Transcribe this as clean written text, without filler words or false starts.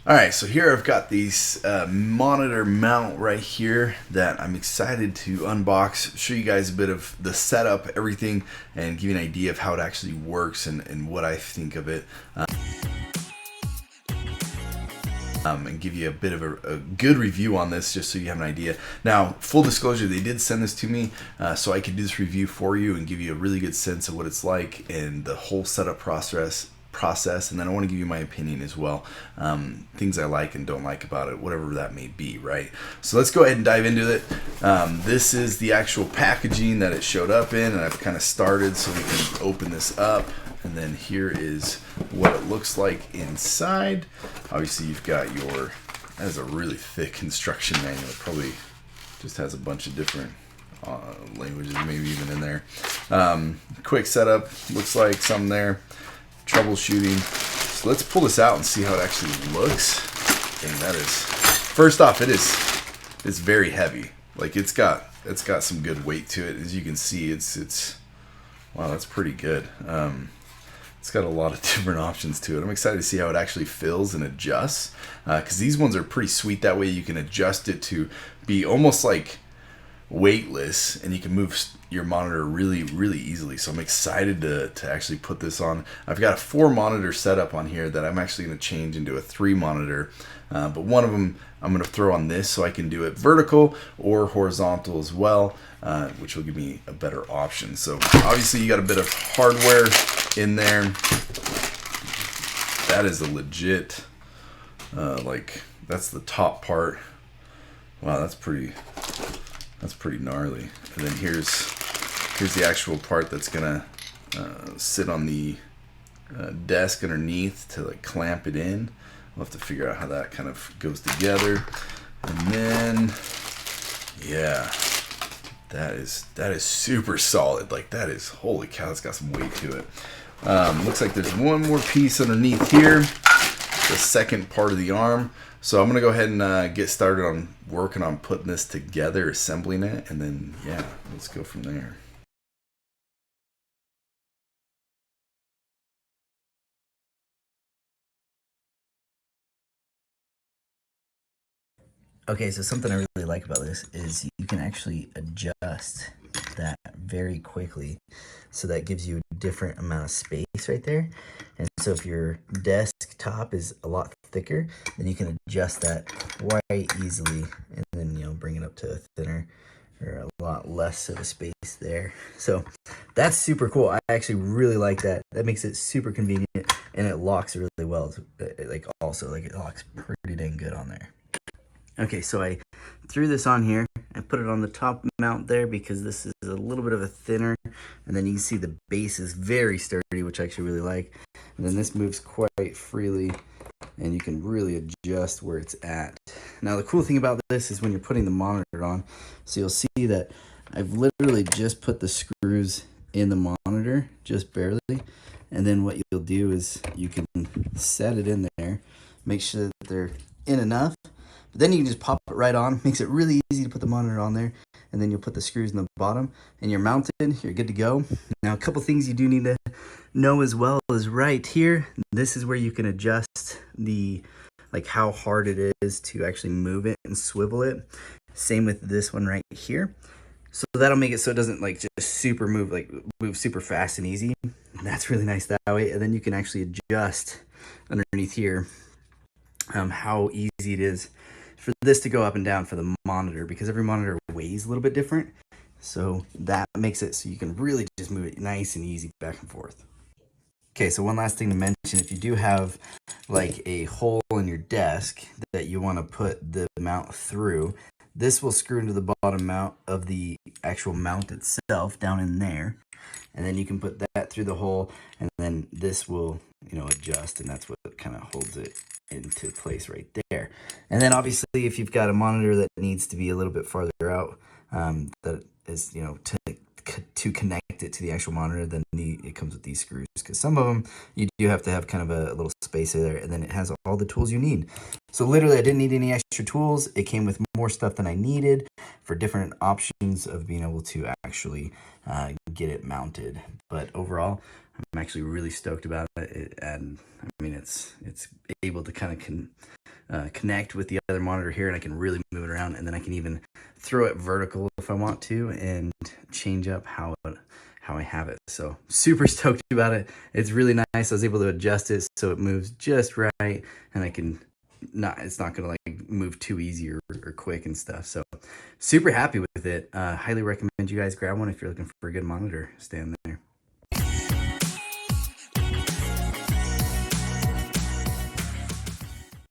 All right, so here I've got these monitor mount right here that I'm excited to unbox, show you guys a bit of the setup, everything, and give you an idea of how it actually works and what I think of it. And give you a bit of a good review on this just so you have an idea. Now, full disclosure, they did send this to me so I could do this review for you and give you a really good sense of what it's like and the whole setup process. And then I want to give you my opinion as well, things I like and don't like about it, whatever that may be, right? So let's go ahead and dive into it. This is the actual packaging that it showed up in, and I've kind of started so we can open this up. And then here is what it looks like inside. Obviously you've got that is a really thick instruction manual. It probably just has a bunch of different languages maybe even in there. Quick setup, looks like some there. Troubleshooting. So let's pull this out and see how it actually looks. Dang, that is, first off, it's very heavy. Like it's got some good weight to it. As you can see, it's wow, that's pretty good. It's got a lot of different options to it. I'm excited to see how it actually fills and adjusts, because these ones are pretty sweet. That way you can adjust it to be almost like weightless, and you can move your monitor really easily. So I'm excited to actually put this on. I've got a 4 monitor setup on here that I'm actually going to change into a 3 monitor, but one of them I'm going to throw on this so I can do it vertical or horizontal as well, which will give me a better option. So obviously you got a bit of hardware in there. That is a legit like, that's the top part. Wow, that's pretty gnarly. And then here's the actual part that's gonna sit on the desk underneath to like clamp it in. We'll have to figure out how that kind of goes together. And then, yeah, that is super solid. Like that is, holy cow, it's got some weight to it. Looks like there's one more piece underneath here, the second part of the arm. So I'm gonna go ahead and get started on working on putting this together, assembling it, and then yeah, let's go from there. Okay, so something I really like about this is you can actually adjust that very quickly. So that gives you a different amount of space right there. And so if your desktop is a lot thicker, then you can adjust that quite easily and then, bring it up to a thinner or a lot less of a space there. So that's super cool. I actually really like that. That makes it super convenient, and it locks really well. Like it locks pretty dang good on there. Okay, so I threw this on here. I put it on the top mount there because this is a little bit of a thinner, and then you can see the base is very sturdy, which I actually really like. And then this moves quite freely, and you can really adjust where it's at. Now the cool thing about this is when you're putting the monitor on, so you'll see that I've literally just put the screws in the monitor, just barely. And then what you'll do is you can set it in there, make sure that they're in enough. But then you can just pop it right on. Makes it really easy to put the monitor on there. And then you'll put the screws in the bottom and you're mounted. You're good to go. Now, a couple things you do need to know as well is right here. This is where you can adjust like how hard it is to actually move it and swivel it. Same with this one right here. So that'll make it so it doesn't like just super move super fast and easy. And that's really nice that way. And then you can actually adjust underneath here how easy it is for this to go up and down for the monitor, because every monitor weighs a little bit different. So that makes it so you can really just move it nice and easy back and forth. Okay, so one last thing to mention, if you do have like a hole in your desk that you want to put the mount through, this will screw into the bottom mount of the actual mount itself down in there. And then you can put that through the hole, and then this will, adjust, and that's what kind of holds it into place right there. And then obviously if you've got a monitor that needs to be a little bit farther out, that is, to connect it to the actual monitor, then it comes with these screws, because some of them you do have to have kind of a little space there, and then it has all the tools you need. So literally I didn't need any extra tools. It came with more stuff than I needed for different options of being able to actually get it mounted. But overall, I'm actually really stoked about it, and I mean it's able to kind of connect with the other monitor here, and I can really move it around, and then I can even throw it vertical if I want to and change up how I have it. So super stoked about it. It's really nice. I was able to adjust it so it moves just right, and I can it's not gonna like move too easy or quick and stuff. So super happy with it. Highly recommend you guys grab one if you're looking for a good monitor stand there.